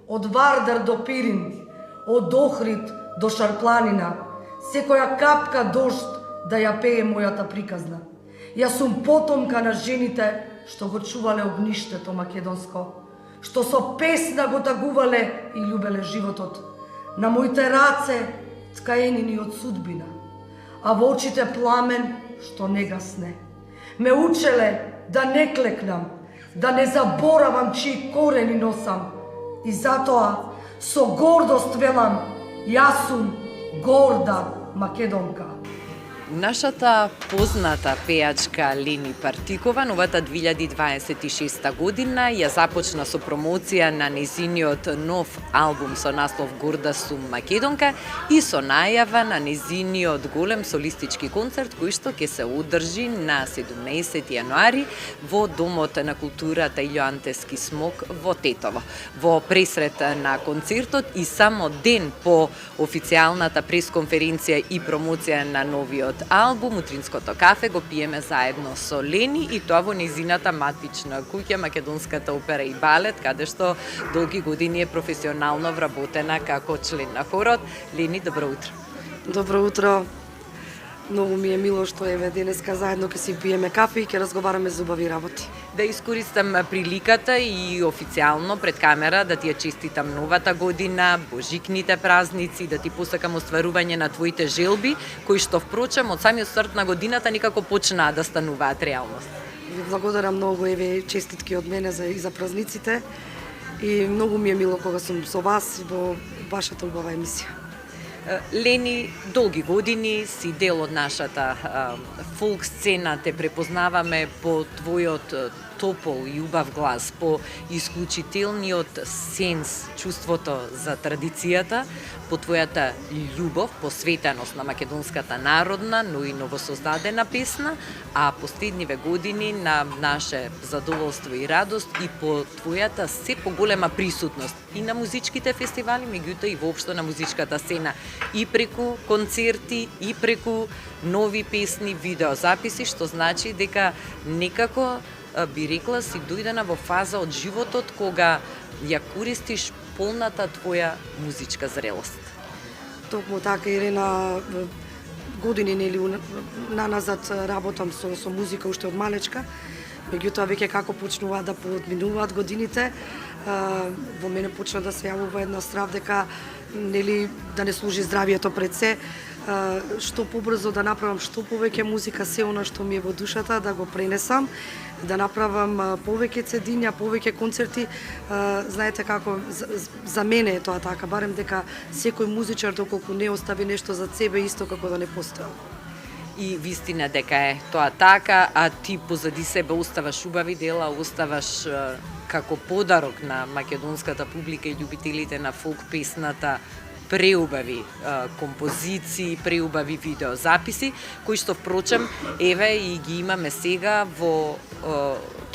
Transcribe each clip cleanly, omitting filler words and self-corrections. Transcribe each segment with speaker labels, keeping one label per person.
Speaker 1: од Вардар до Пирин, од Охрид до Шарпланина, секоја капка дожд да ја пее мојата приказна. Јас сум потомка на жените што го чувале огништето македонско, што со песна го тагувале и љубеле животот. На моите раце ткаенини од судбина, а во очите пламен што не гасне. Ме учеле да не клекнам, да не заборавам чии корени носам. И затоа со гордост велам, јас сум горда македонка.
Speaker 2: Нашата позната пејачка Лени Партикова новата 2026 година ја започна со промоција на нејзиниот нов албум со наслов Горда сум македонка и со најава на нејзиниот голем солистички концерт кој што ќе се одржи на 17 јануари во Домот на културата Илјоантески смок во Тетово. Во пресрет на концертот и само ден по официјалната пресконференција и промоција на новиот албум, утринското кафе го пиеме заедно со Лени и тоа во незината матична куќа Македонската опера и балет, каде што долги години е професионално вработена како член на хорот. Лени, добро утро.
Speaker 3: Добро утро. Многу ми е мило што еве денеска заедно ќе си пиеме кафе и ќе разговараме за убави работи.
Speaker 2: Да искористам приликата и официјално пред камера да ти ја честитам новата година, божикните празници, да ти посакам остварување на твоите желби, кои што впрочем од самиот старт на годината некако почнаа да стануваат реалност.
Speaker 3: Ви благодарам многу, еве честитки од мене и за празниците и многу ми е мило кога сум со вас во вашата убава емисија.
Speaker 2: Лени, долги години си дел од нашата фолк сцена, те препознаваме по твојот топол и убав глас, по исклучителниот сенс, чувството за традицијата, по твојата љубов, посветеност на македонската народна, но и новосоздадена песна, а последниве години на наше задоволство и радост и по твојата се поголема присутност и на музичките фестивали, меѓутоа и воопшто на музичката сцена, и преку концерти, и преку нови песни, видеозаписи, што значи дека некако би рекла си дојдена во фаза од животот кога ја користиш полната твоја музичка зрелост.
Speaker 3: Токму така, Ирена, години нели наназад работам со музика уште од малечка, меѓутоа веќе како почнуваат да подминуваат годините, во мене почна да се јавува една страв дека нели да не служи здравието пред се, што побрзо да направам што повеќе музика, се она што ми е во душата, да го пренесам, да направам повеќе цедиња, повеќе концерти. Знаете како, за мене е тоа така, барем дека секој музичар доколку не остави нешто за себе, исто како да не постоел.
Speaker 2: И вистина дека е тоа така, а ти позади себе оставаш убави дела, оставаш како подарок на македонската публика и љубителите на фолк песната преубави композиции, преубави видеозаписи, кои што впрочем еве и ги имаме сега во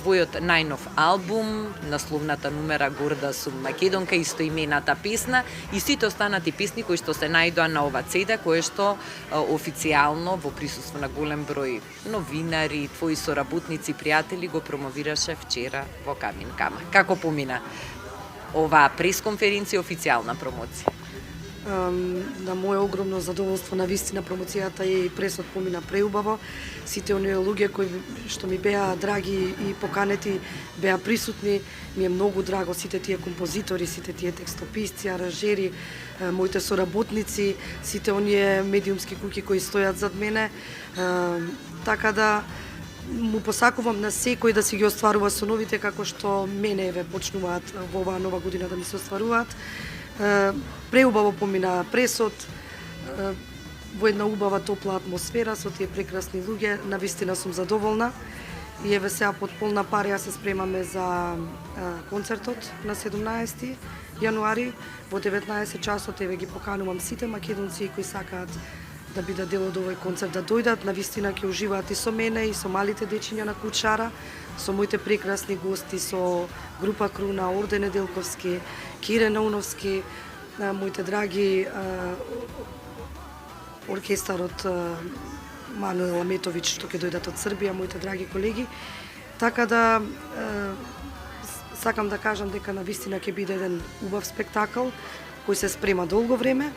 Speaker 2: твојот најнов албум, насловната numera Горда сум македонка, истоимената песна и сите останати песни кои што се најдоа на ова CD, кое што официјално во присуство на голем број новинари, твои соработници, пријатели го промовираше вчера во Камин Кама. Како помина оваа пресконференција, официјална промоција?
Speaker 3: На мое огромно задоволство, на вистина промоцијата и пресот помина преубаво. Сите оние луѓе кои што ми беа драги и поканети беа присутни, ми е многу драго, сите тие композитори, сите тие текстописци, аранжери, моите соработници, сите оние медиумски куќи кои стојат зад мене. Така да му посакувам на секој да си ги остварува соновите како што мене еве почнуваат во оваа нова година да ми се остваруваат. Преубаво помина пресот, во една убава топла атмосфера со тие прекрасни луѓе, навистина сум задоволна. И еве сега под полна парија се спремаме за концертот на 17 јануари во 19 часот. Еве ги поканувам сите македонци кои сакаат да бидат дел од овој концерт да дојдат. Навистина ќе уживаат и со мене и со малите дечиња на Кучара, со моите прекрасни гости, со група Круна, Орде Неделковски, Кире Науновски, моите драги оркестарот Мануел Аметовиќ што ќе дојдат од Србија, моите драги колеги. Така да Сакам да кажам дека навистина ќе биде еден убав спектакл кој се спрема долго време.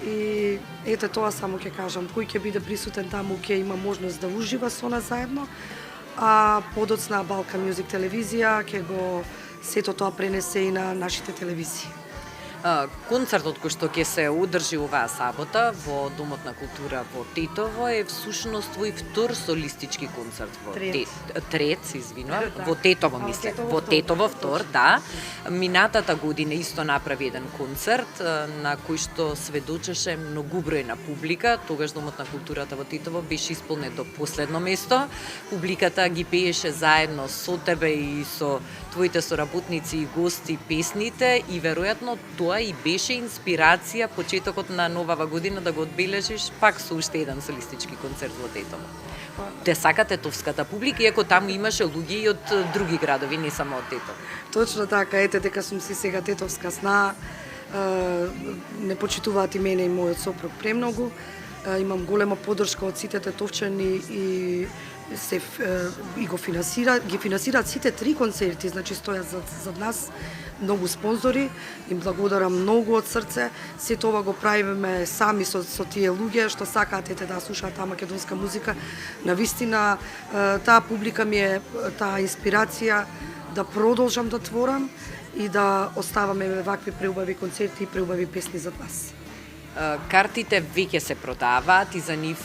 Speaker 3: И ете тоа само ќе кажам, кој ќе биде присутен таму ќе има можност да ужива со нас заедно, а подоцна Балкан Мюзик телевизија ќе го сето тоа пренесе и на нашите телевизии.
Speaker 2: Концертот кој што ќе се одржи оваа сабота во Домот на култура во Тетово е всушност твој втор солистички концерт во Трет, извинувам, во Тетово мисле. Во Тетово втор, да. Минатата година исто направи еден концерт на кој што сведочеше многубројна публика. Тогаш Домот на културата во Тетово беше исполнет до последно место. Публиката ги пееше заедно со тебе и со твоите соработници и гости песните и веројатно тоа и беше инспирација почетокот на новава година да го одбележиш пак со уште еден солистички концерт во Тетово. Те сака тетовската публика, иако таму имаше луѓе и од други градови, не само од Тетово.
Speaker 3: Точно така, ете дека сум си сега тетовска сна, не почитуваат и мене и мојот сопруг премногу. Имам голема поддршка од сите тетовчани и ги финансираат сите 3 концерти, значи стојат зад нас многу спонзори, им благодарам многу од срце. Се тоа го правиме сами со тие луѓе што сакаат да слушаат таа македонска музика. Навистина таа публика ми е таа инспирација да продолжам да творам и да оставаме вакви преубави концерти и преубави песни зад нас.
Speaker 2: Картите веќе се продаваат и за нив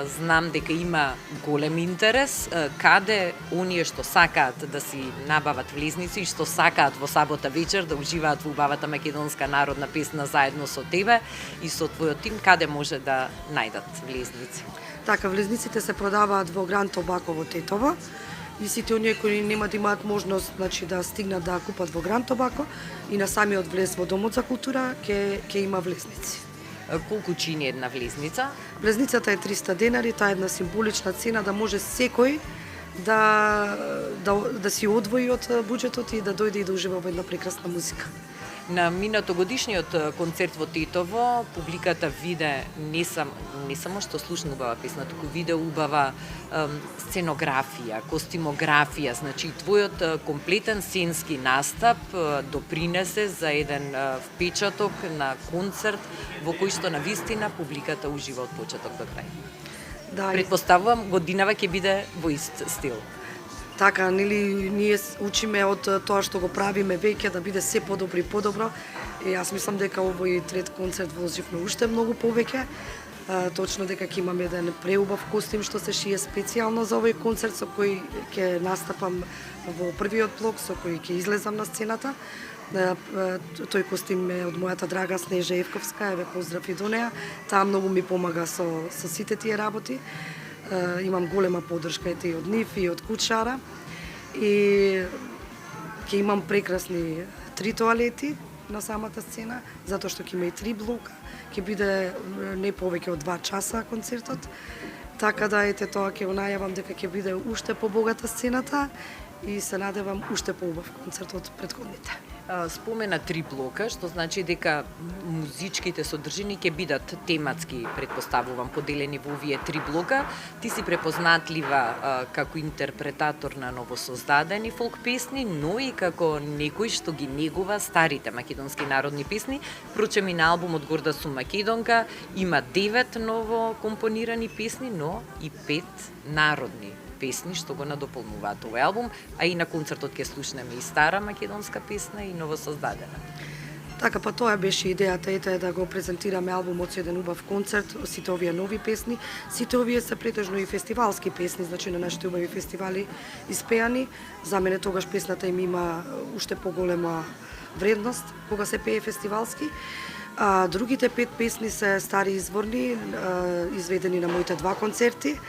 Speaker 2: знам дека има голем интерес. Каде оние што сакаат да си набават влезници и што сакаат во сабота вечер да уживаат во убавата македонска народна песна заедно со тебе и со твојот тим, каде може да најдат влезници?
Speaker 3: Така, влезниците се продаваат во Гранд Тобако во Тетово. И сите оние кои нема да имаат можност, значи, да стигнат да купат во Гранд Тобако и на самиот влез во Домот за култура ќе има влезници.
Speaker 2: Колку чини една влезница?
Speaker 3: Влезницата е 300 денари, таа е една символична цена да може секој да си одвои од буџетот и да дојде и да ужива во една прекрасна музика.
Speaker 2: На минатогодишниот концерт во Тетово публиката виде не само што слушна убава песна, туку виде убава сценографија, костимографија, значи твојот комплетен сценски настап допринесе за еден впечаток на концерт во кој што навистина публиката ужива од почеток до крај.
Speaker 3: Да,
Speaker 2: предпоставувам годинава ќе биде во ист стил.
Speaker 3: Така, нели, ние учиме од тоа што го правиме веќе да биде се подобро и подобро. И јас мислам дека овој трет концерт вложивме уште многу повеќе. Точно дека ќе имаме еден преубав костим што се шие специјално за овој концерт со кој ќе настапам во првиот блок, со кој ќе излезам на сцената. Тој костим е од мојата драга Снежа Евковска, еве поздрав и до неа. Таа многу ми помага со сите тие работи. Имам голема поддршка и од нив и од кучара. И ќе имам прекрасни 3 тоалети на самата сцена, затоа што ќе има и 3 блока. Ќе биде не повеќе од 2 часа концертот. Така да ете тоа ќе го најавам дека ќе биде уште побогата сцената и се надевам уште поубав концерт од претходните.
Speaker 2: Спомена 3 блока, што значи дека музичките содржини ќе бидат тематски, предпоставувам, поделени во овие 3 блока. Ти си препознатлива како интерпретатор на новосоздадени фолк песни, но и како некој што ги негува старите македонски народни песни. Прочем и на албумот Горда сум македонка има 9 ново компонирани песни, но и 5 народни песни што го надополнуваат овој албум, а и на концертот ќе слушнеме и стара македонска песна и новосоздадена.
Speaker 3: Така, па тоа беше идејата, ете да го презентираме албумот со еден убав концерт, сите овие нови песни. Сите овие се претежно и фестивалски песни, значи на нашите убави фестивали испеани. За мене тогаш песната им има уште поголема вредност кога се пее фестивалски. А другите 5 песни се стари изворни, изведени на моите 2 концерти.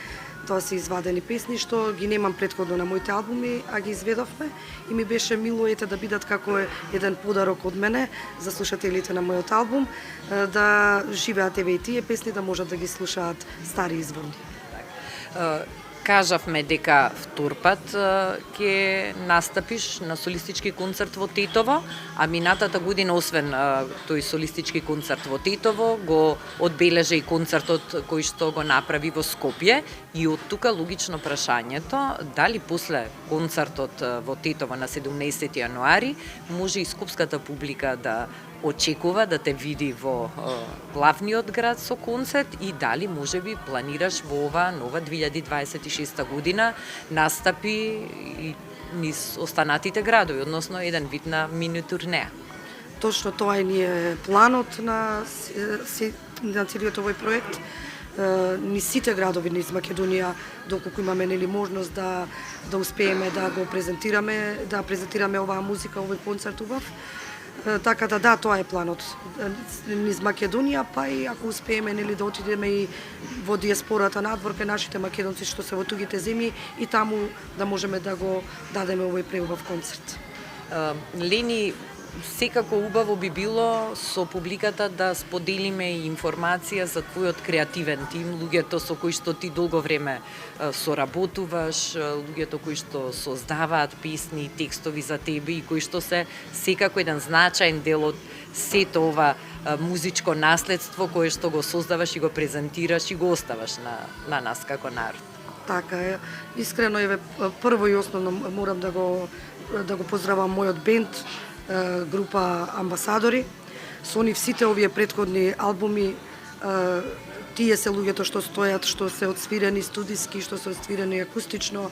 Speaker 3: Тоа се извадени песни што ги немам претходно на моите албуми, а ги изведовме и ми беше мило ете да бидат како еден подарок од мене за слушателите на мојот албум, да живеат еве и тие песни, да можат да ги слушаат стари изворни.
Speaker 2: кажавме дека втор пат ќе настапиш на солистички концерт во Тетово, а минатата година освен тој солистички концерт во Тетово го одбележа и концертот кој што го направи во Скопје, и од тука логично прашањето дали после концертот во Тетово на 17 јануари може и скопската публика да очекува да те види во главниот град со концерт, и дали можеби планираш во ова нова 2026 година настапи и низ останатите градови, односно еден вид на мини турнеја.
Speaker 3: Точно тоа е ние планот на целиот овој проект. Ни сите градови низ Македонија, доколку имаме можност да успееме да го презентираме оваа музика, овој концерт убав. Така да, тоа е планот низ Македонија, па и ако успееме да отидеме и во диаспората надвор кај нашите македонци што се во тугите земји, и таму да можеме да го дадеме овој преубав концерт.
Speaker 2: Лени, секако убаво би било со публиката да споделиме информација за твојот креативен тим, луѓето со кои што ти долго време соработуваш, луѓето кои што создаваат песни и текстови за тебе и кои што се секако еден значаен дел од сето ова музичко наследство кое што го создаваш и го презентираш и го оставаш на нас како народ.
Speaker 3: Така е. Искрено прво и основно морам да го поздравам мојот бенд, група Амбасадори. Со нив сите овие претходни албуми, тие се луѓето што стојат, што се отсвирени студиски, што се отсвирени акустично,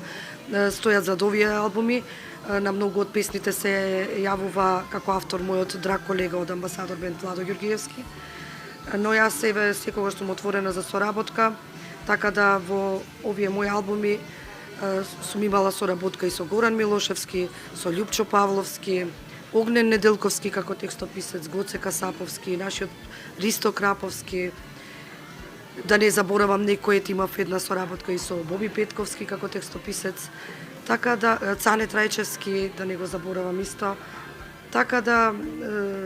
Speaker 3: стојат зад овие албуми. На многу од песните се јавува како автор мојот драг колега од Амбасадор бенд Владо Ѓургиевски. Но јас секогаш сум отворена за соработка, така да во овие мои албуми сум имала соработка и со Горан Милошевски, со Љупчо Павловски, Огнен Неделковски како текстописец, Гоце Касаповски, нашиот Ристо Краповски. Да не заборавам некој, имав една соработка и со Боби Петковски како текстописец. Така да, Цане Трајчевски, да не го заборавам исто. Така да...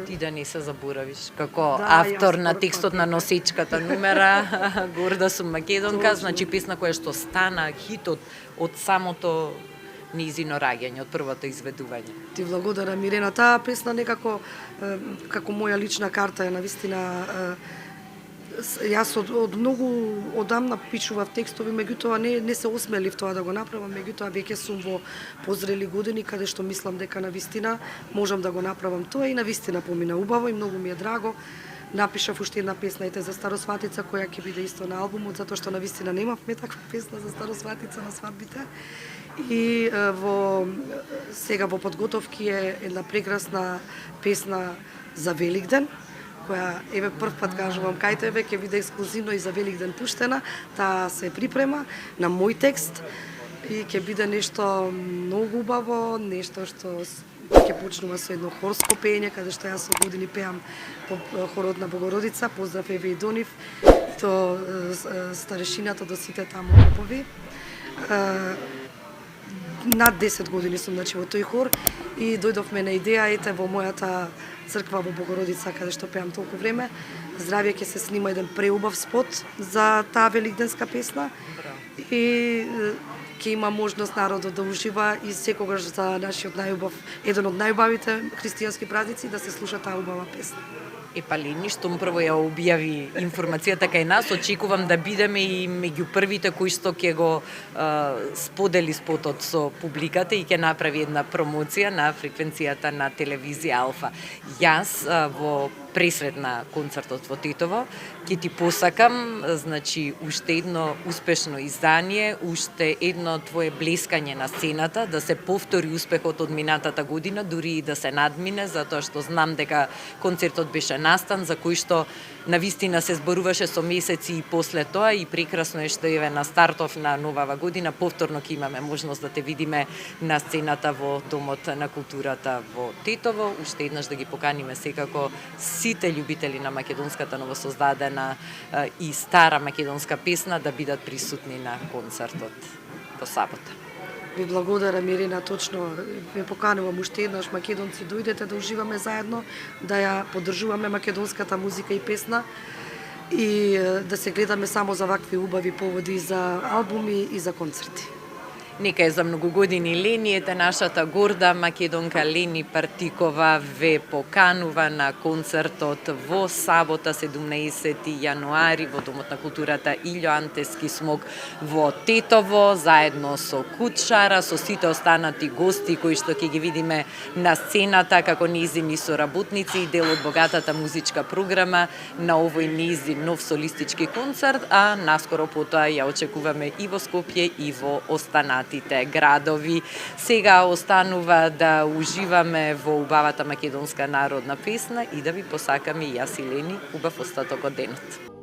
Speaker 2: Ти да не се заборавиш, како автор на текстот на носечката numera, горда сум македонка, значи песна која што стана хитот од самото низино раѓање, од првото изведување.
Speaker 3: Ти благодарам, Мирена. Таа песна некако, како моја лична карта е, навистина, јас од многу одамна пишував текстови, меѓутоа не се осмелив тоа да го направам, меѓутоа веќе сум во позрели години каде што мислам дека навистина можам да го направам тоа, и навистина помина убаво и многу ми е драго. Напишав уште една песна за Старосватица која ќе биде исто на албумот, затоа што навистина немавме таква песна за Старосватица на свадбите. И сега во подготовки е една прекрасна песна за Великден, која прв пат кажувам кај тебе, ќе биде ексклузивно и за Великден пуштена. Таа се припрема на мој текст и ќе биде нешто многу убаво, нешто што ќе почнува со едно хорско пеење, каде што јас со години пеам по хорот на Богородица, поздрав Еве и Донив, до старешината, до сите таму попови. Над 10 години сум во тој хор и дојдовме на идеја, во мојата црква во Богородица, каде што пеам толку време, здравје ќе се снима еден преубав спот за таа великденска песна и ќе има можност народот да ужива и секогаш за нашиот најубав, еден од најубавите христијански празници, да се слуша таа убава песна.
Speaker 2: Лени, штом прво ја објави информацијата кај нас, очекувам да бидеме и меѓу првите кои што ќе го сподели спотот со публиката и ќе направи една промоција на фреквенцијата на телевизија Алфа. Јас во пресред на концертот во Тетово ќе ти посакам, значи, уште едно успешно издание, уште едно твое блескање на сцената, да се повтори успехот од минатата година, дури и да се надмине, затоа што знам дека концертот беше настан за кој што навистина се зборуваше со месеци и после тоа, и прекрасно е што на стартов на новава година повторно ќе имаме можност да те видиме на сцената во Домот на културата во Тетово. Уште еднаш да ги поканиме секако сите љубители на македонската новосоздадена и стара македонска песна да бидат присутни на концертот во сабота.
Speaker 3: Ви благодарам, Ирина, точно ве поканувам уште еднаш, македонци, дојдете да уживаме заедно, да ја поддржуваме македонската музика и песна. и да се гледаме само за вакви убави поводи за албуми и за концерти.
Speaker 2: Нека е за многу години Лени, ете нашата горда македонка Лени Партикова ве поканува на концертот во сабота 17 јануари во Домот на културата Илјо Антески Смок во Тетово, заедно со Кутшара, со сите останати гости кои што ќе ги видиме на сцената како низини соработници и дел од богатата музичка програма на овој низин нов солистички концерт, а наскоро потоа ја очекуваме и во Скопје и во останатите градови. Сега останува да уживаме во убавата македонска народна песна и да ви посакаме и јас и Лени убав остаток од денот.